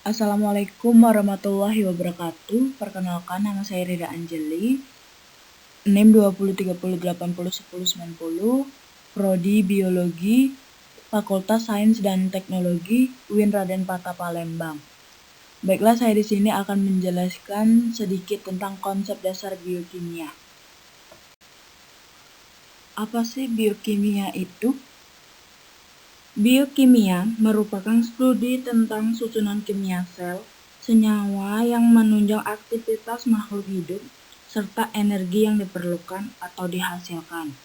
Assalamualaikum warahmatullahi wabarakatuh. Perkenalkan, nama saya Rida Anjeli, NIM 2030801090, Prodi Biologi, Fakultas Sains dan Teknologi, UIN Raden Patah Palembang. Baiklah, saya di sini akan menjelaskan sedikit tentang konsep dasar biokimia. Apa sih biokimia itu? Biokimia merupakan studi tentang susunan kimia sel, senyawa yang menunjang aktivitas makhluk hidup, serta energi yang diperlukan atau dihasilkan.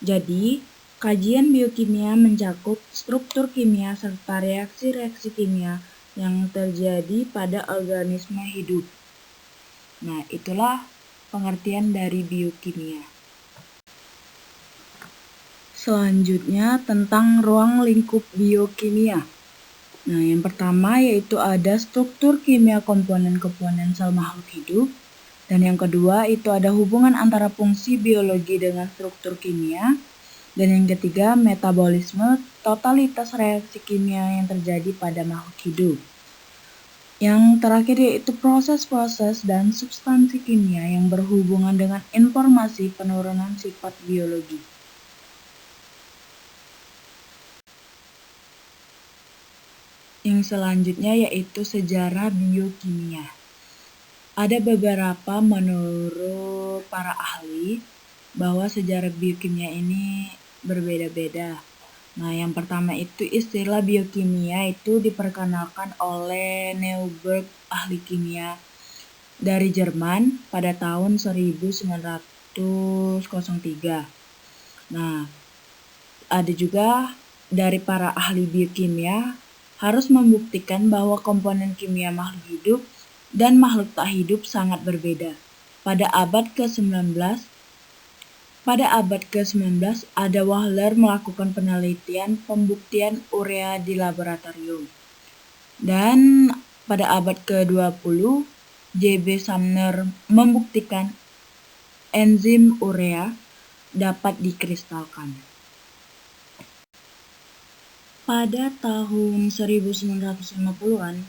Jadi, kajian biokimia mencakup struktur kimia serta reaksi-reaksi kimia yang terjadi pada organisme hidup. Nah, itulah pengertian dari biokimia. Selanjutnya tentang ruang lingkup biokimia. Nah, yang pertama yaitu ada struktur kimia komponen-komponen sel makhluk hidup. Dan yang kedua itu ada hubungan antara fungsi biologi dengan struktur kimia. Dan yang ketiga metabolisme, totalitas reaksi kimia yang terjadi pada makhluk hidup. Yang terakhir yaitu proses-proses dan substansi kimia yang berhubungan dengan informasi penurunan sifat biologi. Yang selanjutnya yaitu sejarah biokimia. Ada beberapa menurut para ahli bahwa sejarah biokimia ini berbeda-beda. Nah, yang pertama itu istilah biokimia itu diperkenalkan oleh Neuberg, ahli kimia dari Jerman pada tahun 1903. Nah, ada juga dari para ahli biokimia harus membuktikan bahwa komponen kimia makhluk hidup dan makhluk tak hidup sangat berbeda. Pada abad ke-19, ada Wahler melakukan penelitian pembuktian urea di laboratorium. Dan pada abad ke-20, J.B. Sumner membuktikan enzim urea dapat dikristalkan. Pada tahun 1950-an,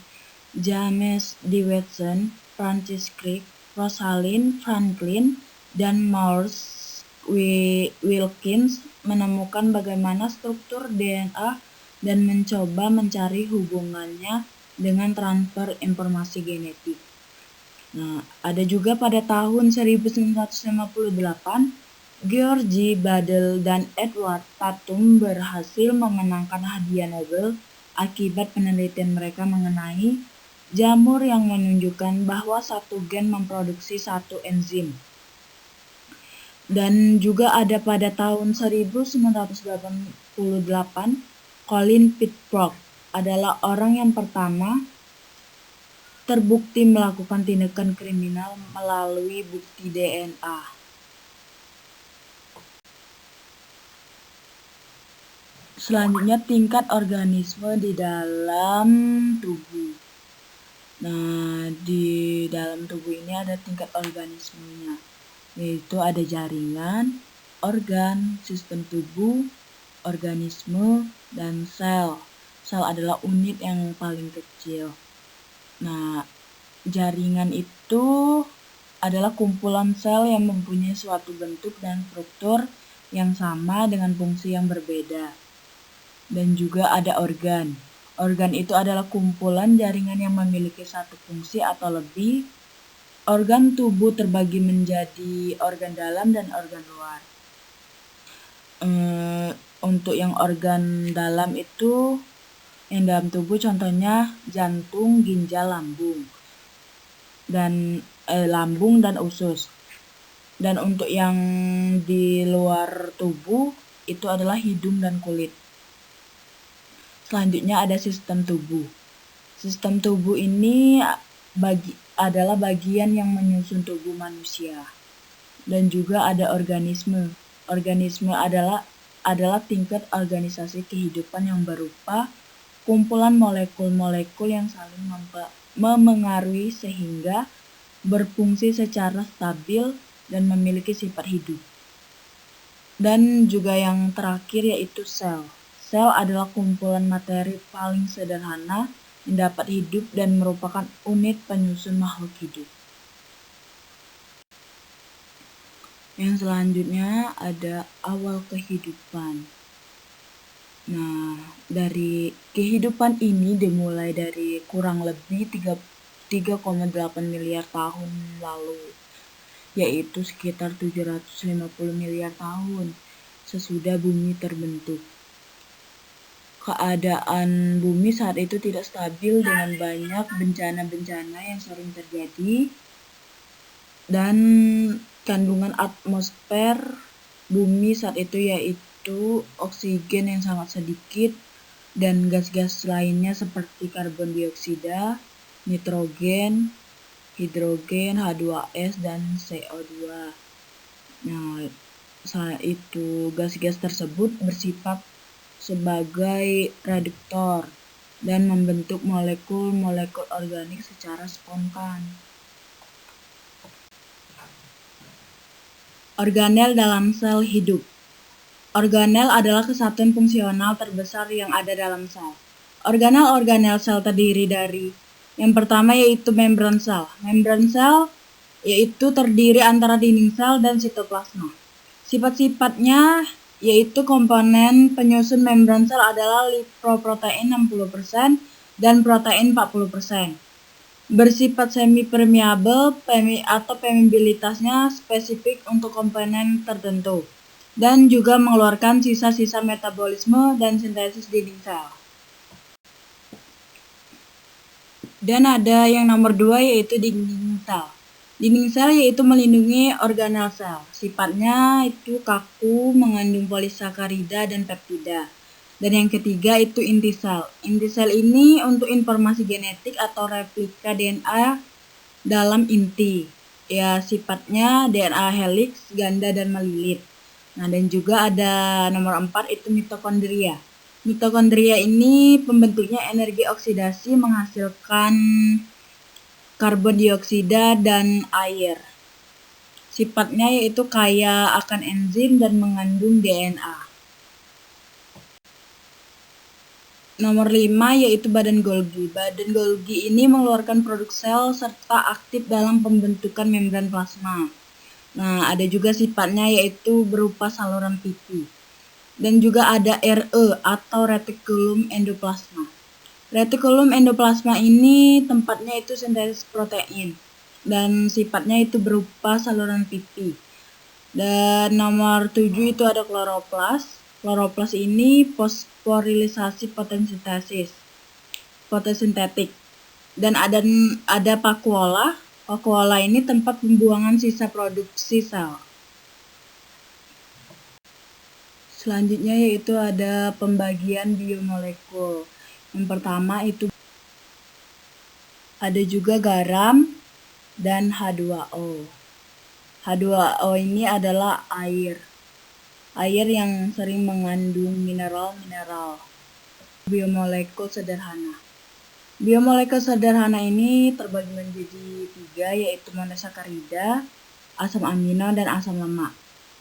James D. Watson, Francis Crick, Rosalind Franklin, dan Maurice Wilkins menemukan bagaimana struktur DNA dan mencoba mencari hubungannya dengan transfer informasi genetik. Nah, ada juga pada tahun 1958, George Badel dan Edward Tatum berhasil memenangkan hadiah Nobel akibat penelitian mereka mengenai jamur yang menunjukkan bahwa satu gen memproduksi satu enzim. Dan juga ada pada tahun 1988, Colin Pitcock adalah orang yang pertama terbukti melakukan tindakan kriminal melalui bukti DNA. Selanjutnya tingkat organisme di dalam tubuh. Nah, di dalam tubuh ini ada tingkat organismenya, yaitu ada jaringan, organ, sistem tubuh, organisme, dan sel. Sel adalah unit yang paling kecil. Nah, jaringan itu adalah kumpulan sel yang mempunyai suatu bentuk dan struktur yang sama dengan fungsi yang berbeda. Dan juga ada organ. Organ itu adalah kumpulan jaringan yang memiliki satu fungsi atau lebih. Organ tubuh terbagi menjadi organ dalam dan organ luar. Untuk yang organ dalam itu, yang dalam tubuh contohnya jantung, ginjal, lambung, dan lambung dan usus. Dan untuk yang di luar tubuh itu adalah hidung dan kulit. Selanjutnya ada sistem tubuh. Sistem tubuh ini adalah bagian yang menyusun tubuh manusia. Dan juga ada organisme. Organisme adalah tingkat organisasi kehidupan yang berupa kumpulan molekul-molekul yang saling memengaruhi sehingga berfungsi secara stabil dan memiliki sifat hidup. Dan juga yang terakhir yaitu sel. Sel adalah kumpulan materi paling sederhana yang dapat hidup dan merupakan unit penyusun makhluk hidup. Yang selanjutnya ada awal kehidupan. Nah, dari kehidupan ini dimulai dari kurang lebih 3,8 miliar tahun lalu, yaitu sekitar 750 miliar tahun sesudah bumi terbentuk. Keadaan bumi saat itu tidak stabil dengan banyak bencana-bencana yang sering terjadi, dan kandungan atmosfer bumi saat itu yaitu oksigen yang sangat sedikit dan gas-gas lainnya seperti karbon dioksida, nitrogen, hidrogen, H2S, dan CO2. Nah, saat itu gas-gas tersebut bersifat sebagai reduktor dan membentuk molekul-molekul organik secara spontan. Organel dalam sel hidup. Organel adalah kesatuan fungsional terbesar yang ada dalam sel. Organel-organel sel terdiri dari yang pertama yaitu membran sel. Membran sel yaitu terdiri antara dinding sel dan sitoplasma. Sifat-sifatnya yaitu komponen penyusun membran sel adalah lipoprotein 60% dan protein 40%. Bersifat semi-permeabel atau permeabilitasnya spesifik untuk komponen tertentu, dan juga mengeluarkan sisa-sisa metabolisme dan sintesis dinding sel. Dan ada yang nomor 2 yaitu dinding sel. Dinding sel yaitu melindungi organel sel. Sifatnya itu kaku, mengandung polisakarida dan peptida. Dan yang ketiga itu inti sel. Inti sel ini untuk informasi genetik atau replika DNA dalam inti. Ya, sifatnya DNA helix, ganda, dan melilit. Nah, dan juga ada nomor 4 itu mitokondria. Mitokondria ini pembentuknya energi oksidasi menghasilkan karbon dioksida dan air. Sifatnya yaitu kaya akan enzim dan mengandung DNA. Nomor 5 yaitu badan Golgi. Badan Golgi ini mengeluarkan produk sel serta aktif dalam pembentukan membran plasma. Nah, ada juga sifatnya yaitu berupa saluran pipi. Dan juga ada RE atau retikulum endoplasma. Retikulum endoplasma ini tempatnya itu sintesis protein dan sifatnya itu berupa saluran pipi. Dan nomor 7 itu ada kloroplas. Kloroplas ini fosforilisasi fotosintetik. Dan ada vakuola. Vakuola ini tempat pembuangan sisa produksi sel. Selanjutnya yaitu ada pembagian biomolekul. Yang pertama itu ada juga garam dan H2O. H2O ini adalah air yang sering mengandung mineral-mineral. Biomolekul sederhana. Biomolekul sederhana ini terbagi menjadi 3 yaitu monosakarida, asam amino, dan asam lemak.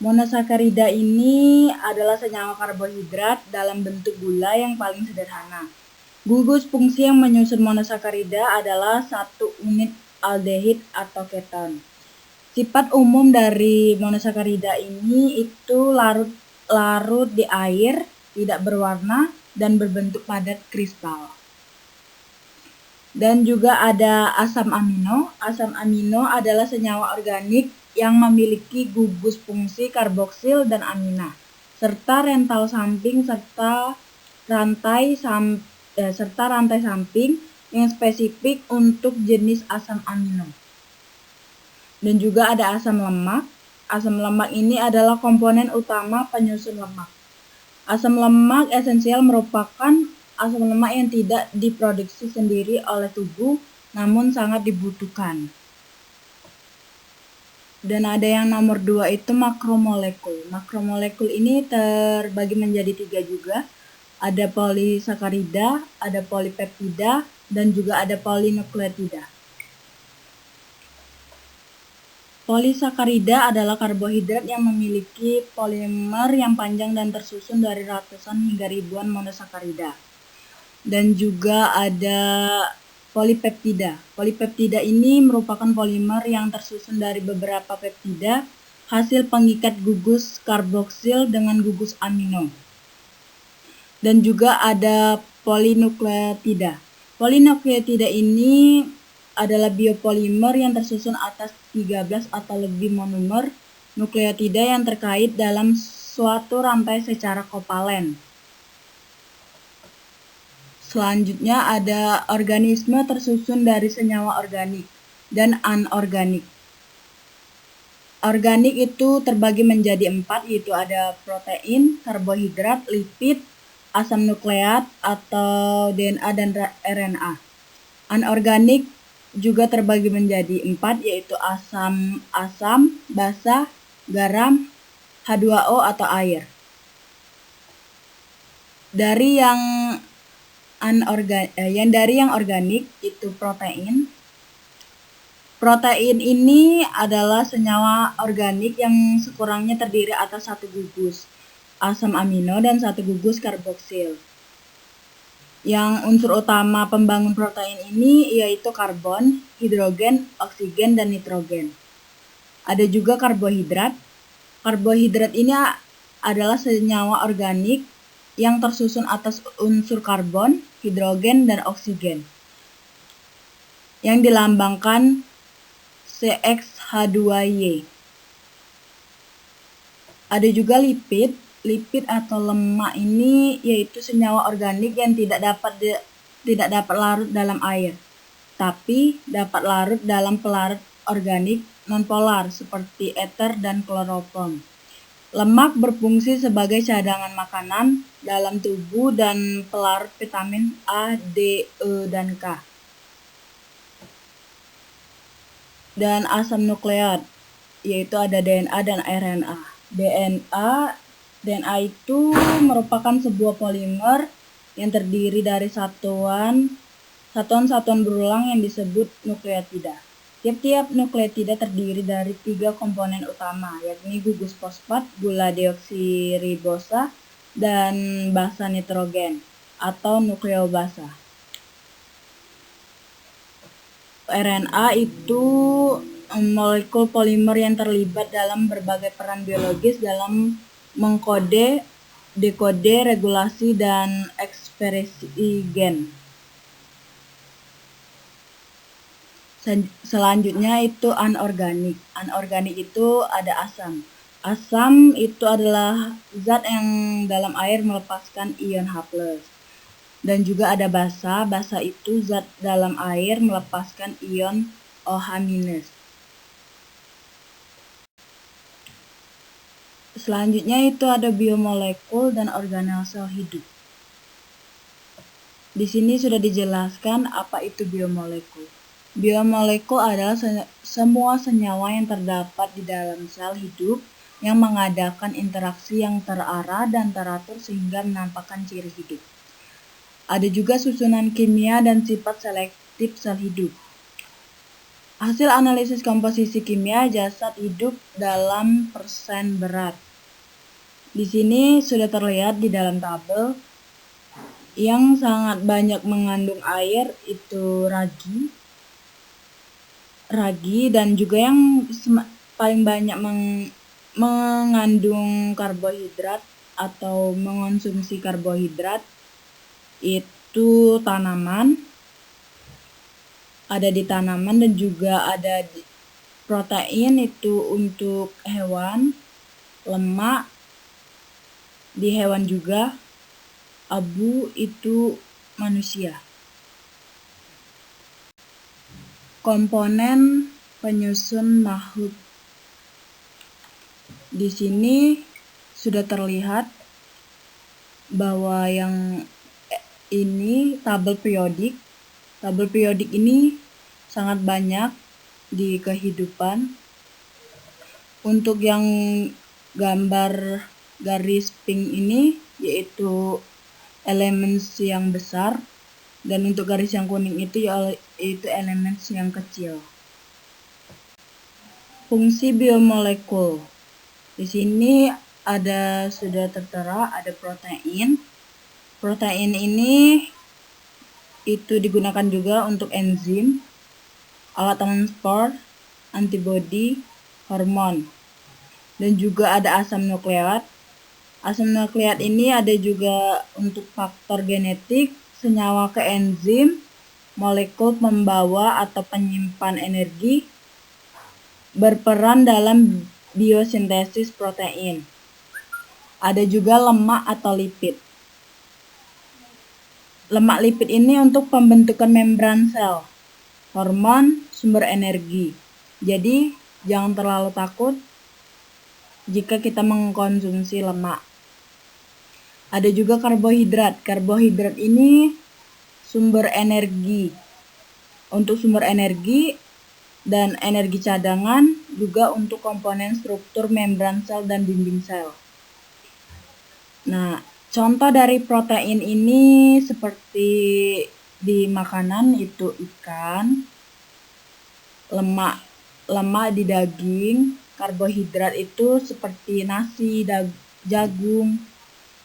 Monosakarida ini adalah senyawa karbohidrat dalam bentuk gula yang paling sederhana. Gugus fungsi yang menyusun monosakarida adalah 1 unit aldehid atau keton. Sifat umum dari monosakarida ini itu larut di air, tidak berwarna, dan berbentuk padat kristal. Dan juga ada asam amino. Asam amino adalah senyawa organik yang memiliki gugus fungsi karboksil dan amina, serta rental samping serta rantai samping yang spesifik untuk jenis asam amino. Dan juga ada asam lemak. Asam lemak ini adalah komponen utama penyusun lemak. Asam lemak esensial merupakan asam lemak yang tidak diproduksi sendiri oleh tubuh, namun sangat dibutuhkan. Dan ada yang nomor 2 itu makromolekul. Makromolekul ini terbagi menjadi 3 juga. Ada polisakarida, ada polipeptida, dan juga ada polinukleotida. Polisakarida adalah karbohidrat yang memiliki polimer yang panjang dan tersusun dari ratusan hingga ribuan monosakarida. dan juga ada polipeptida. Polipeptida ini merupakan polimer yang tersusun dari beberapa peptida, hasil pengikat gugus karboksil dengan gugus amino. Dan juga ada polinukleotida. Polinukleotida ini adalah biopolimer yang tersusun atas 13 atau lebih monomer nukleotida yang terkait dalam suatu rantai secara kovalen. Selanjutnya ada organisme tersusun dari senyawa organik dan anorganik. Organik itu terbagi menjadi 4, yaitu ada protein, karbohidrat, lipid, asam nukleat atau DNA dan RNA. Anorganik juga terbagi menjadi 4, yaitu asam basa, garam, H2O atau air. Dari yang organik itu protein. Protein ini adalah senyawa organik yang sekurangnya terdiri atas 1 gugus asam amino dan 1 gugus karboksil. Yang unsur utama pembangun protein ini yaitu karbon, hidrogen, oksigen, dan nitrogen. Ada juga karbohidrat. Karbohidrat ini adalah senyawa organik yang tersusun atas unsur karbon, hidrogen, dan oksigen, yang dilambangkan CXH2Y. Ada juga lipid. Lipid atau lemak ini yaitu senyawa organik yang tidak dapat larut dalam air, tapi dapat larut dalam pelarut organik nonpolar seperti ether dan kloroform. Lemak berfungsi sebagai cadangan makanan dalam tubuh dan pelarut vitamin A, D, E, dan K. Dan asam nukleat, yaitu ada DNA dan RNA. DNA itu merupakan sebuah polimer yang terdiri dari satuan-satuan berulang yang disebut nukleotida. Tiap-tiap nukleotida terdiri dari 3 komponen utama, yakni gugus fosfat, gula deoksiribosa, dan basa nitrogen atau nukleobasa. RNA itu molekul polimer yang terlibat dalam berbagai peran biologis dalam mengkode, dekode, regulasi, dan ekspresi gen. Selanjutnya itu anorganik. Anorganik itu ada asam. Asam itu adalah zat yang dalam air melepaskan ion H+. Dan juga ada basa. Basa itu zat dalam air melepaskan ion OH-. Selanjutnya itu ada biomolekul dan organel sel hidup. Di sini sudah dijelaskan apa itu biomolekul. Biomolekul adalah semua senyawa yang terdapat di dalam sel hidup yang mengadakan interaksi yang terarah dan teratur sehingga menampakkan ciri hidup. Ada juga susunan kimia dan sifat selektif sel hidup. Hasil analisis komposisi kimia jasad hidup dalam persen berat. Di sini sudah terlihat di dalam tabel yang sangat banyak mengandung air itu ragi dan juga yang paling banyak mengandung karbohidrat atau mengonsumsi karbohidrat itu tanaman. Ada di tanaman dan juga ada di protein itu untuk hewan, lemak di hewan juga, abu itu manusia. Komponen penyusun makhluk. Di sini sudah terlihat bahwa yang ini tabel periodik. Tabel periodik ini sangat banyak di kehidupan. Untuk yang gambar garis pink ini yaitu elemen yang besar, dan untuk garis yang kuning itu yaitu elemen yang kecil. Fungsi biomolekul. Di sini sudah tertera ada protein. Protein ini itu digunakan juga untuk enzim, alat transport, antibodi, hormon, dan juga ada asam nukleat. Asam nukleat ini ada juga untuk faktor genetik, senyawa keenzim, molekul pembawa atau penyimpan energi, berperan dalam biosintesis protein. Ada juga lemak atau lipid. Lemak lipid ini untuk pembentukan membran sel, hormon, sumber energi. Jadi, jangan terlalu takut jika kita mengkonsumsi lemak. Ada juga karbohidrat. Karbohidrat ini sumber energi. Untuk sumber energi dan energi cadangan, juga untuk komponen struktur membran sel dan dinding sel. Nah, contoh dari protein ini seperti di makanan itu ikan, lemak di daging, karbohidrat itu seperti nasi, jagung.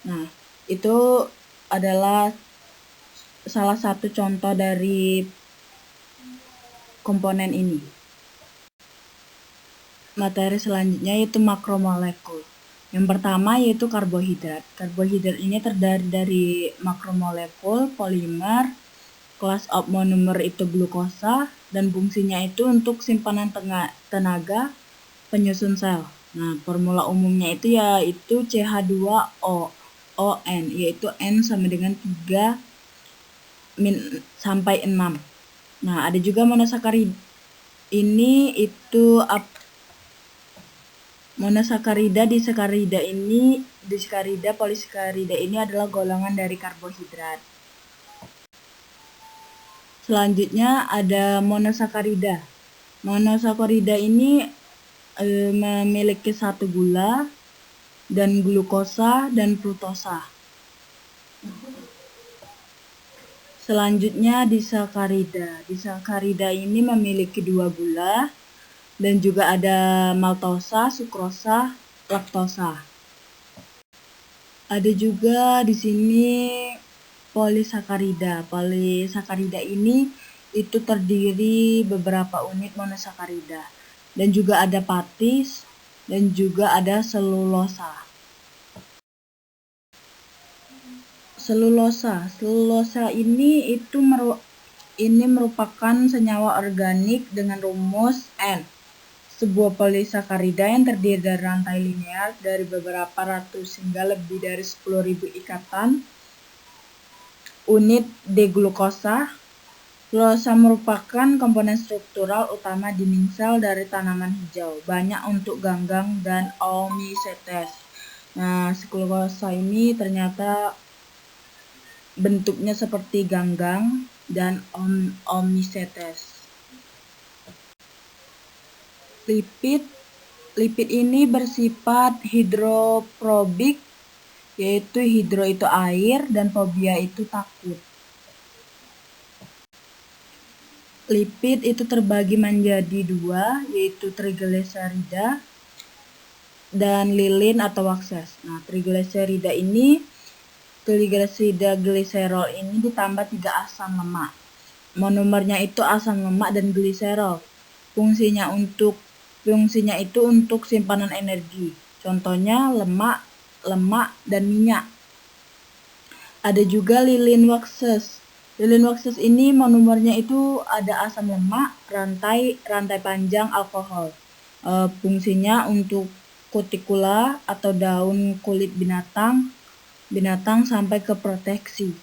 Nah, itu adalah salah satu contoh dari komponen ini. Materi selanjutnya yaitu makromolekul. Yang pertama yaitu karbohidrat. Karbohidrat ini terdiri dari makromolekul, polimer, kelas of monomer itu glukosa, dan fungsinya itu untuk simpanan tenaga penyusun sel. Nah, formula umumnya itu yaitu CH2ON, yaitu N sama dengan 3 sampai 6. Nah, ada juga monosakarida. Ini itu monosakarida, disakarida, polisakarida ini adalah golongan dari karbohidrat. Selanjutnya ada monosakarida. Monosakarida ini memiliki satu gula dan glukosa dan fruktosa. Selanjutnya disakarida. Disakarida ini memiliki 2 gula dan juga ada maltosa, sukrosa, laktosa. Ada juga di sini polisakarida. Polisakarida ini itu terdiri beberapa unit monosakarida dan juga ada patis dan juga ada selulosa. Selulosa ini merupakan senyawa organik dengan rumus N. Sebuah polisakarida yang terdiri dari rantai linear dari beberapa ratus hingga lebih dari 10.000 ikatan unit D-glukosa. Selulosa merupakan komponen struktural utama dinding sel dari tanaman hijau, banyak untuk ganggang dan Oomycetes. Nah, selulosa ini ternyata bentuknya seperti ganggang dan Oomycetes. Lipid ini bersifat hidrofobik, yaitu hidro itu air dan fobia itu takut. Lipid itu terbagi menjadi 2, yaitu trigliserida dan lilin atau wakses. Nah, trigliserida gliserol ini ditambah 3 asam lemak. Monomernya itu asam lemak dan gliserol. Fungsinya itu untuk simpanan energi. Contohnya lemak, dan minyak. Ada juga lilin wakses. Lilin wakses ini monomernya itu ada asam lemak, rantai panjang alkohol. Fungsinya untuk kutikula atau daun kulit binatang sampai ke proteksi.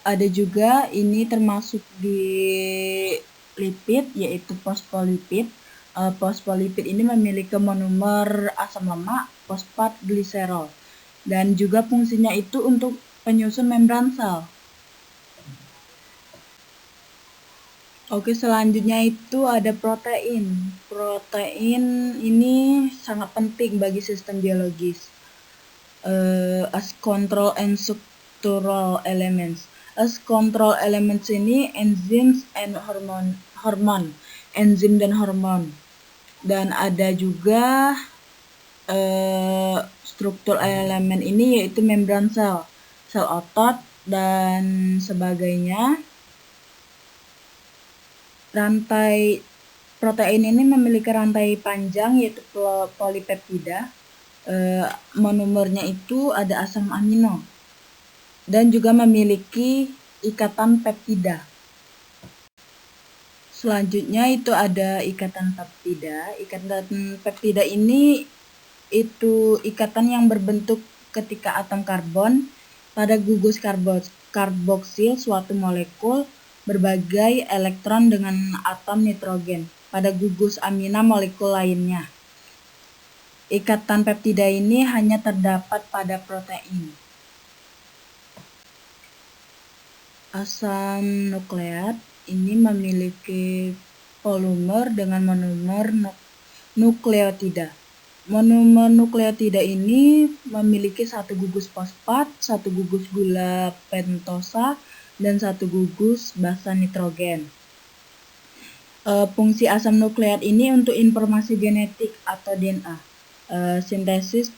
Ada juga ini termasuk di lipid, yaitu fosfolipid. Fosfolipid ini memiliki monomer asam lemak, fosfat gliserol, dan juga fungsinya itu untuk penyusun membran sel. Oke, selanjutnya itu ada protein. Protein ini sangat penting bagi sistem biologis. As control and structural elements. As control elements ini enzymes and hormon, enzim dan hormon. Dan ada juga struktur elemen ini yaitu membran sel. sel otot, dan sebagainya. Rantai protein ini memiliki rantai panjang yaitu polipeptida. Monomernya itu ada asam amino dan juga memiliki ikatan peptida. Selanjutnya itu ada ikatan peptida. Ikatan peptida ini itu ikatan yang berbentuk ketika atom karbon pada gugus karboksil suatu molekul berbagai elektron dengan atom nitrogen pada gugus amina molekul lainnya. Ikatan peptida ini hanya terdapat pada protein. Asam nukleat ini memiliki polimer dengan monomer nukleotida. Monomer nukleotida ini memiliki satu gugus fosfat, satu gugus gula pentosa, dan satu gugus basa nitrogen. Fungsi asam nukleat ini untuk informasi genetik atau DNA, sintesis,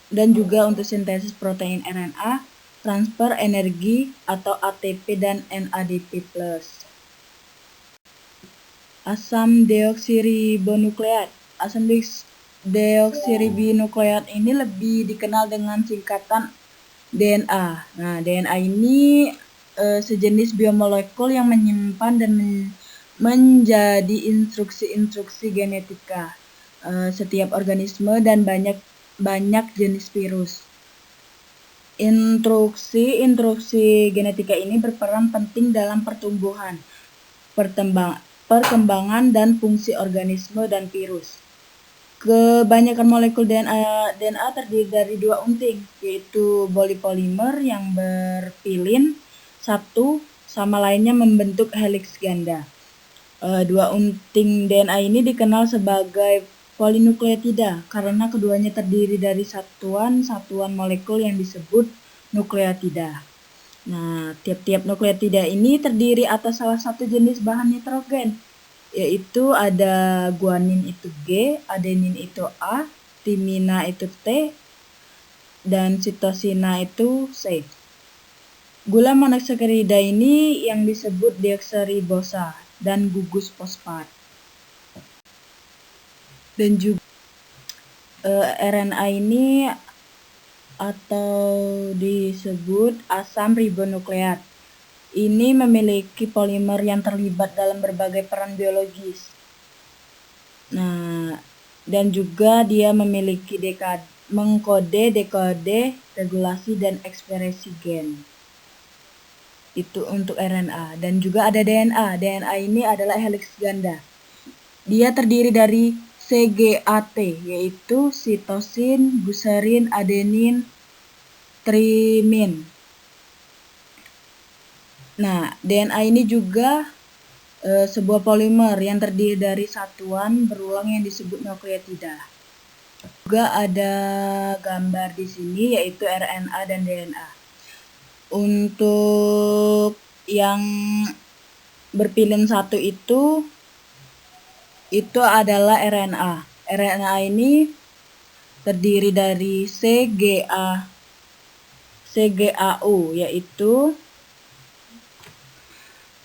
dan juga untuk sintesis protein RNA, transfer energi atau ATP dan NADP+. Asam deoksiribonukleat. Asam deoksiribonukleat ini lebih dikenal dengan singkatan DNA. Nah, DNA ini sejenis biomolekul yang menyimpan dan menjadi instruksi-instruksi genetika setiap organisme dan banyak jenis virus. Instruksi genetika ini berperan penting dalam pertumbuhan, perkembangan dan fungsi organisme dan virus. Kebanyakan molekul DNA terdiri dari dua unting, yaitu polimer yang berpilin satu sama lainnya membentuk heliks ganda. Dua unting DNA ini dikenal sebagai polinukleotida karena keduanya terdiri dari satuan molekul yang disebut nukleotida. Nah, tiap-tiap nukleotida ini terdiri atas salah satu jenis bahan nitrogen, yaitu ada guanin itu G, adenin itu A, timina itu T, dan sitosina itu C. Gula monosakarida ini yang disebut deoksiribosa dan gugus fosfat. Dan juga RNA ini atau disebut asam ribonukleat. Ini memiliki polimer yang terlibat dalam berbagai peran biologis. Nah, dan juga dia memiliki mengkode, dekode, regulasi, dan ekspresi gen. Itu untuk RNA. Dan juga ada DNA. DNA ini adalah heliks ganda. Dia terdiri dari CGAT, yaitu sitosin, guserin, adenin, trimin. Nah, DNA ini juga sebuah polimer yang terdiri dari satuan berulang yang disebut nukleotida. Juga ada gambar di sini yaitu RNA dan DNA. Untuk yang berpilin satu itu adalah RNA. RNA ini terdiri dari CGAU, yaitu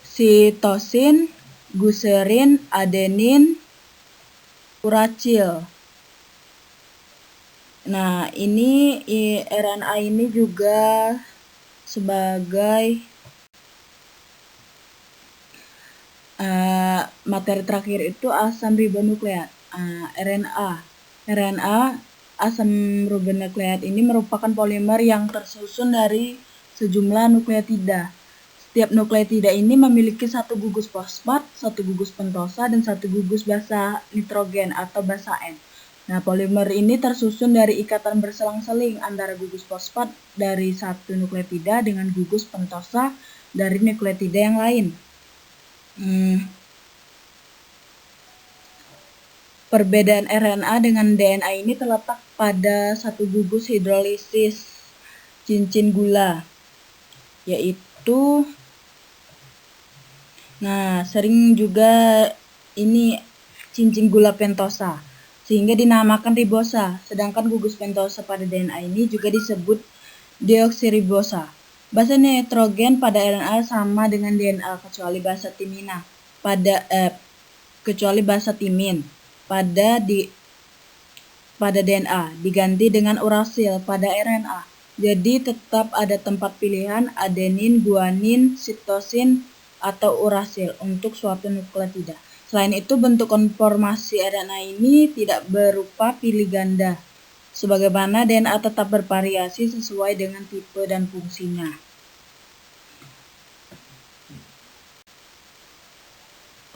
sitosin, guserin, adenin, uracil. Nah, ini RNA ini juga sebagai materi terakhir itu asam ribonukleat. RNA asam ribonukleat ini merupakan polimer yang tersusun dari sejumlah nukleotida. Setiap nukleotida ini memiliki satu gugus fosfat, satu gugus pentosa, dan satu gugus basa nitrogen atau basa N. Nah, polimer ini tersusun dari ikatan berselang-seling antara gugus fosfat dari satu nukleotida dengan gugus pentosa dari nukleotida yang lain. Perbedaan RNA dengan DNA ini terletak pada satu gugus hidrolisis cincin gula, yaitu sering juga ini cincin gula pentosa, sehingga dinamakan ribosa. Sedangkan gugus pentosa pada DNA ini juga disebut deoksiribosa. Basa nitrogen pada RNA sama dengan DNA kecuali basa timina pada DNA diganti dengan urasil pada RNA. Jadi tetap ada tempat pilihan adenin, guanin, sitosin, atau urasil untuk suatu nukleotida. Selain itu, bentuk konformasi RNA ini tidak berupa pilih ganda, sebagaimana DNA tetap bervariasi sesuai dengan tipe dan fungsinya.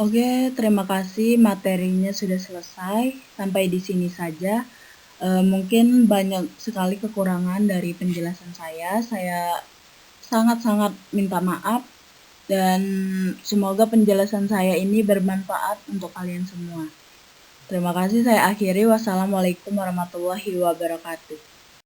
Oke, terima kasih, materinya sudah selesai. Sampai di sini saja. Mungkin banyak sekali kekurangan dari penjelasan saya. Saya sangat-sangat minta maaf dan semoga penjelasan saya ini bermanfaat untuk kalian semua. Terima kasih, saya akhiri. Wassalamualaikum warahmatullahi wabarakatuh.